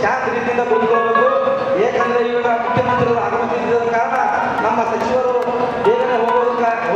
ಶಾಂತ ರೀತಿಯಿಂದ ಕುಳಿತುಕೊಳ್ಳಬೇಕು. ಏಕೆಂದರೆ ಇವಾಗ ಮುಖ್ಯಮಂತ್ರಿಗಳು ಆಗಮಿಸಿದ ಕಾರಣ ನಮ್ಮ ಸಚಿವರು ಬೇಗನೆ ಹೋಗಬೇಕಾಗಿ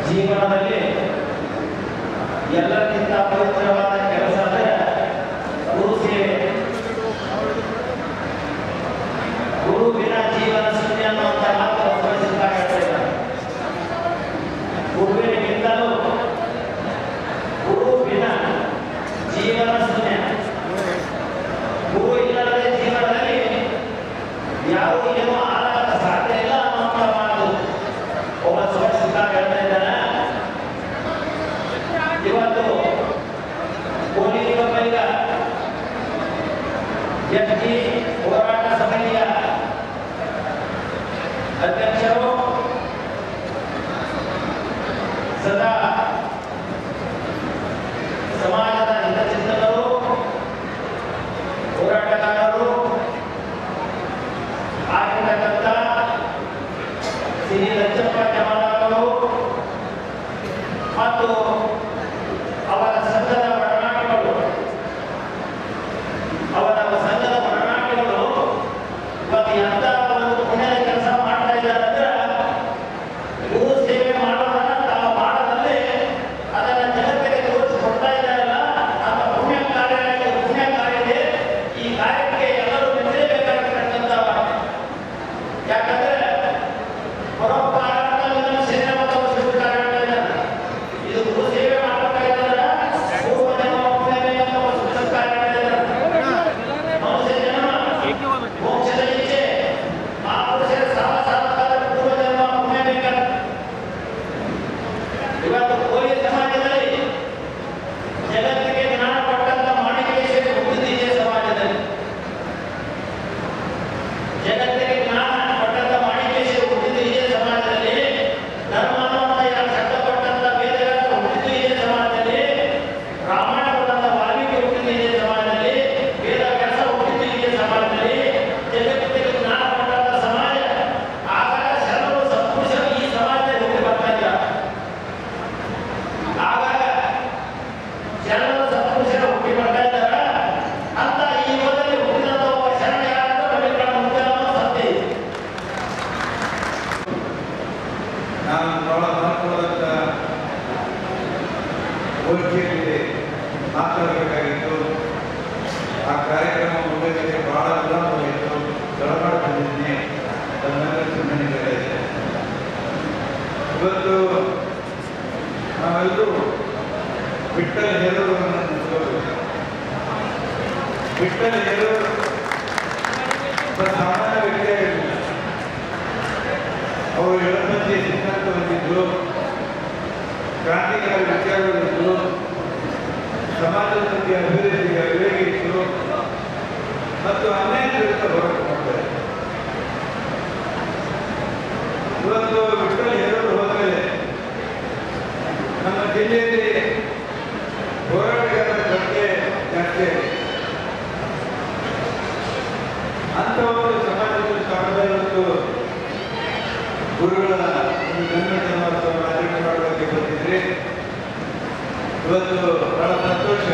ಜೀವನದಲ್ಲಿ ಎಲ್ಲಕ್ಕಿಂತ ಪವಿತ್ರವಾದ ಕೆಲಸ ಅಂದರೆ ಗುರು ಸೇವೆ. ಗುರುವಿನ ಜೀವನ ಶೂನ್ಯ ಅನ್ನುವಂಥ ಮಾತು ಬಯಸುತ್ತಾ ಹೇಳ್ತಾರೆ. ಗುರುವಿನಿಗಿಂತಲೂ ಗುರುವಿನ ಜೀವನ ಶೂನ್ಯ. ಗುರು ಇಲ್ಲದೆ ಜೀವನದಲ್ಲಿ ಯಾರು ಏನೋ ಆಗಕ್ಕೆ ಸಾಧ್ಯ ಇಲ್ಲ ಅನ್ನುವಂಥ ಮಾತು ಒಬ್ಬ ಬಯಸುತ್ತಾ ಹೇಳ್ತಾ ಇದ್ದಾನೆ. ಇವತ್ತು ಕೋಲಿಗಪ್ಪಯ್ಯ ಜಟ್ಟಿ ಹೋರಾಟ ಸಮಿತಿಯ ಅಧ್ಯಕ್ಷರು, ಸದಾ ಸಮಾಜದ ಹಿತಚಿಂತಕರು, ಹೋರಾಟಗಾರರು ಆಗಿರ್ತಕ್ಕಂಥ ಶ್ರೀ ಲಂಚಪ್ಪ ಜಮಾನವರು ಮತ್ತು ಅವರ ಸಂಘದ ಒಡನಾಟಗಳು ಇವತ್ತು ಎಂತ ಒಂದು ಪುಣ್ಯದ ಕೆಲಸ ಮಾಡ್ತಾ ಇದ್ದಾರೆ ಅಂದ್ರೆ ಗುರು ಸೇವೆ ಮಾಡೋದನ್ನ ತಾವು ಮಾಡದಲ್ಲಿ ಅದನ್ನ ಜಗತ್ತಿಗೆ ತೋರಿಸಿಕೊಡ್ತಾ ಇದ್ದಾರಲ್ಲ, ನಮ್ಮ ಪುಣ್ಯ ಕಾರ್ಯ ಈ ಕಾರ್ಯಕ್ಕೆ ಎಲ್ಲರೂ ನಿಂತಿರಬೇಕಾಗಿರ್ತಕ್ಕಂಥ. ಯಾಕಂದ್ರೆ ಪರೋಪಕಾರ ಸೇನೆ ಮತ್ತು ಇದು ಗುರು ಸೇವೆ ನಾನು ಬಹಳ ಮಹತ್ವವಾದ ಗೋಷ್ಠಿಯಲ್ಲಿ ಮಾತಾಡಬೇಕಾಗಿತ್ತು. ಆ ಕಾರ್ಯಕ್ರಮ ಮುಗಿದಕ್ಕೆ ಬಹಳ ವಿಳಂಬವಾಯಿತು. ತಡಮಾಡಿ ಬಂದಿದ್ದೀನಿ. ತನ್ನೆಲ್ಲ ಚಿಂತನೆಗಳಿದೆ. ಇವತ್ತು ನಾವೆಲ್ಲರೂ ವಿಠ್ಠಲ ಹೇರೂರನ್ನು ನೆನೆಸಬೇಕು. ವಿಠ್ಠಲ ಹೇರೂರು ಸಾಮಾನ್ಯ ವ್ಯಕ್ತಿಯಾಗಿರಲಿಲ್ಲ. ಅವರು ಎಡಪಂಥಿ ಸಿದ್ಧಾಂತ ಹೊಂದಿದ್ರು, ಕ್ರಾಂತಿಕಾರಿ ವಿಚಾರಗಳಿದ್ರು, ಸಮಾಜದ ಬಗ್ಗೆ ಅಭಿವೃದ್ಧಿಗೆ ಅಭಿವೇಗ ಇತ್ತು ಮತ್ತು ಅನ್ಯಾಯ ವಿರುದ್ಧ ಹೋರಾಟ ಮಾಡ್ತಾರೆ. ಇವತ್ತು ವಿಠ್ಠಲ ಹೇರೂರು ಹೋದ್ಮೇಲೆ ನಮ್ಮ ಜಿಲ್ಲೆಯಲ್ಲಿ ಹೋರಾಟಗಾರರ ಸಂಖ್ಯೆ ಜಾಸ್ತಿ ಆಗಿದೆ. ಅಂತ ಒಂದು ಸಮಾಜದಲ್ಲಿ ಸಾರ್ವಜನಿಕರು ಗುರುಗಳ ಒಂದು ಜನ್ಮದಿನೋತ್ಸವ ಆಚರಣೆ ಮಾಡೋದಕ್ಕೆ ಬಂದಿದ್ರಿ. ಇವತ್ತು ಬಹಳ ಸಂತೋಷ.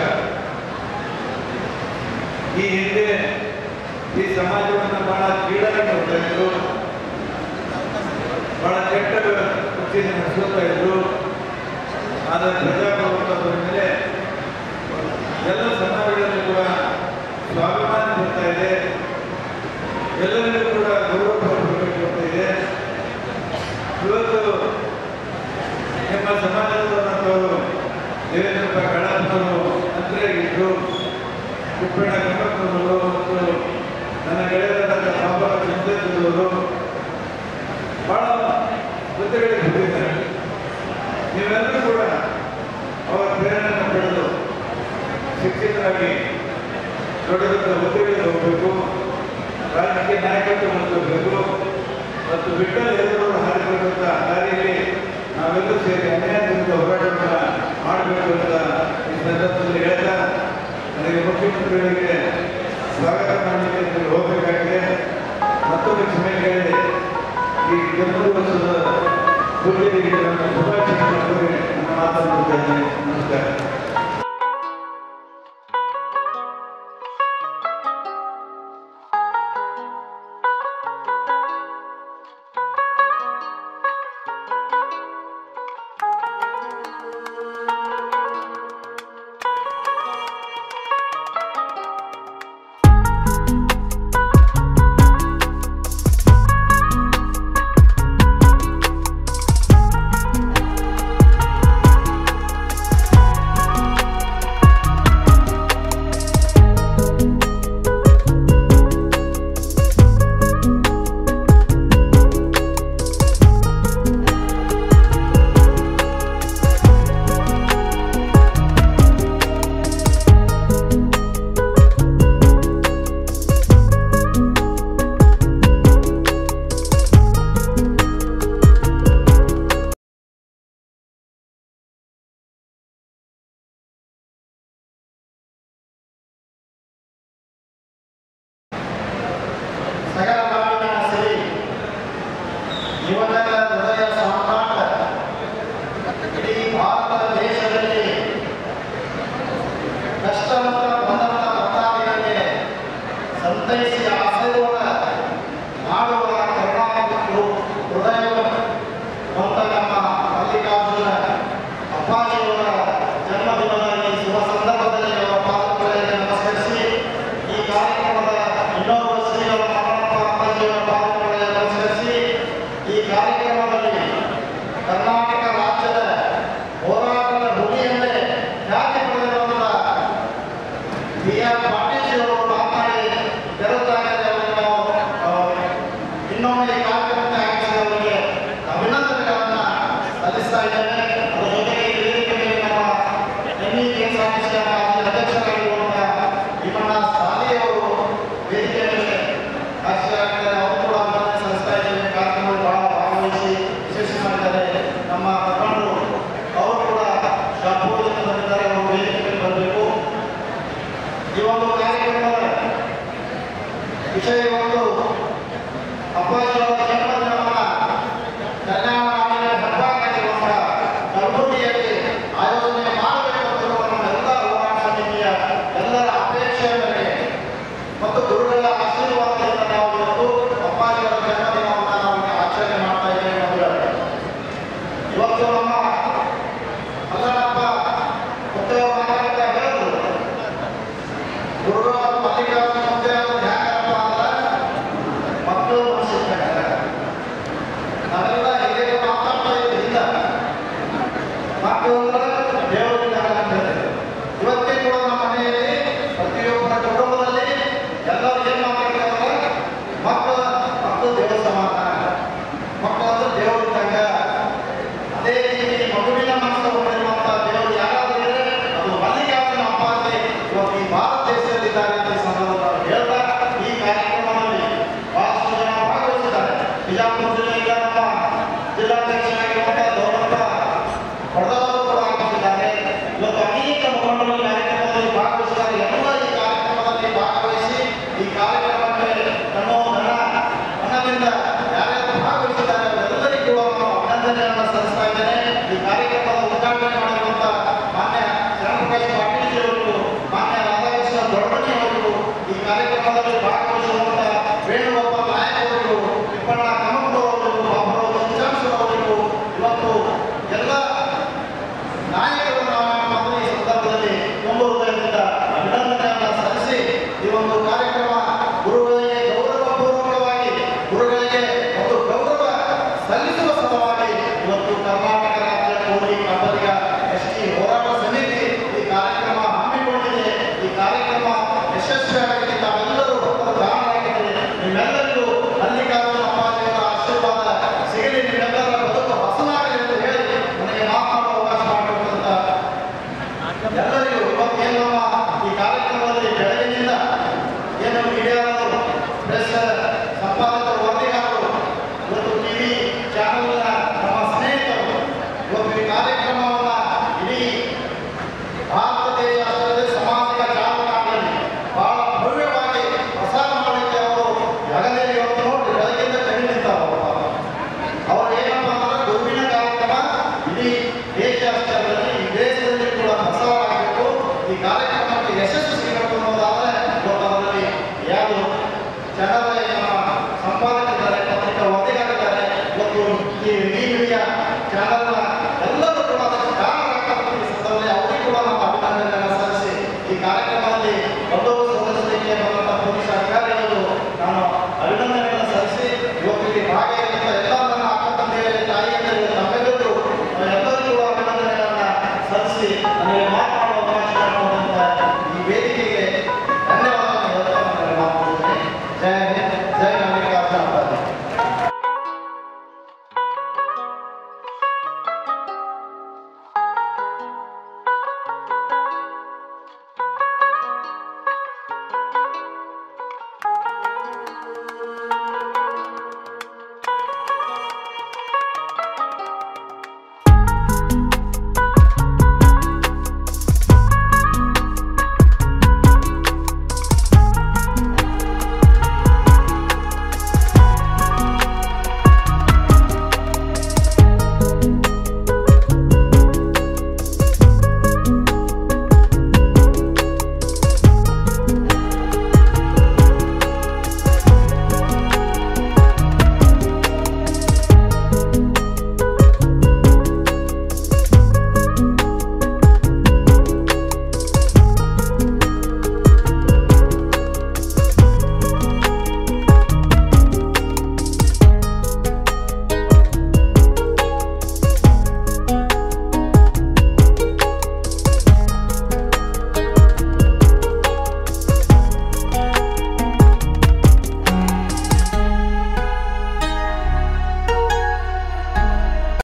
ಈ ಹಿಂದೆ ಈ ಸಮಾಜವನ್ನು ಬಹಳ ಕೀಳಾಗಿ ನೋಡ್ತಾ ಇದ್ರು, ಬಹಳ ಕೆಟ್ಟ ವೃತ್ತಿಯಿಂದ ನಡೆಸ್ಕೊತಾ ಇದ್ರು. ಆದರೆ ಪ್ರಜಾಪ್ರಭುತ್ವ ಬಂದ ಮೇಲೆ ಎಲ್ಲ ಸಮಾಜಗಳಲ್ಲಿ ಕೂಡ ಸ್ವಾಭಿಮಾನ ಬರ್ತಾ ಇದೆ, ಎಲ್ಲರಿಗೂ ಕೂಡ ಗೌರವ ಕೊಡ್ತಾ ಇದೆ. ಇವತ್ತು ನಿಮ್ಮ ಸಮಾಜದವರು ದೇವೇಂದ್ರಪ್ಪ ಕಳಪ್ಪನವರು ಮಂತ್ರಿಯಾಗಿದ್ದರು, ಕುಪ್ಪಣ್ಣ ಗಂಗಪ್ಪನವರು ಮತ್ತು ನನ್ನ ಗೆಳೆಯರಾದ ಬಾಬಾ ಚಂದ್ರವರು ಬಹಳ ಹುದ್ದೆಗಳಿಗೆ ಬಂದಿದ್ದಾರೆ. ನೀವೆಲ್ಲರೂ ಕೂಡ ಅವರ ಪ್ರೇರಣೆಯನ್ನು ಪಡೆದು ಶಿಕ್ಷಕರಾಗಿ ದೊಡ್ಡ ದೊಡ್ಡ ಹುದ್ದೆಗಳಿಗೆ ಹೋಗಬೇಕು, ರಾಜಕೀಯ ನಾಯಕತ್ವ ಹೊಂದಬೇಕು ಮತ್ತು ವಿಠ್ಠಲ ಹೇರೂರವರು ಹಾರಿಕೊಳ್ಳುವಂಥ ದಾರಿಯಲ್ಲಿ ನಾವೆಲ್ಲರೂ ಸೇರಿ ಅನ್ಯಾಯದಿಂದ ಹೋರಾಟವನ್ನು ಮಾಡಬೇಕು ಅಂತ ಈ ಸಂದರ್ಭದಲ್ಲಿ ಹೇಳ್ತಾ ನನಗೆ ಮುಖ್ಯಮಂತ್ರಿಗಳಿಗೆ ಸ್ವಾಗತ ಮಾಡಲಿಕ್ಕೆ ಹೋಗಬೇಕಾಗಿದೆ. ಮತ್ತೊಂದು ಕ್ಷಮೆ ಕೇಳಿದೆ. ಈ ಜನ್ಮದಿವಸದ ಗುರುಗಳಿಗೆ ಶುಭಾಶಯಗಳನ್ನು ಕೋರಿ ನನ್ನ ಮಾತನಾಡುತ್ತಾ ಇದ್ದೇನೆ. ನಮಸ್ಕಾರ. ವೇದಿಕೆಯಲ್ಲಿ ಅವರು ಕೂಡ ಸಂಸ್ಥೆ ಕಾರ್ಯಕ್ರಮ ಭಾಗವಹಿಸಿ ಜಿಲ್ಲಾಧ್ಯಕ್ಷ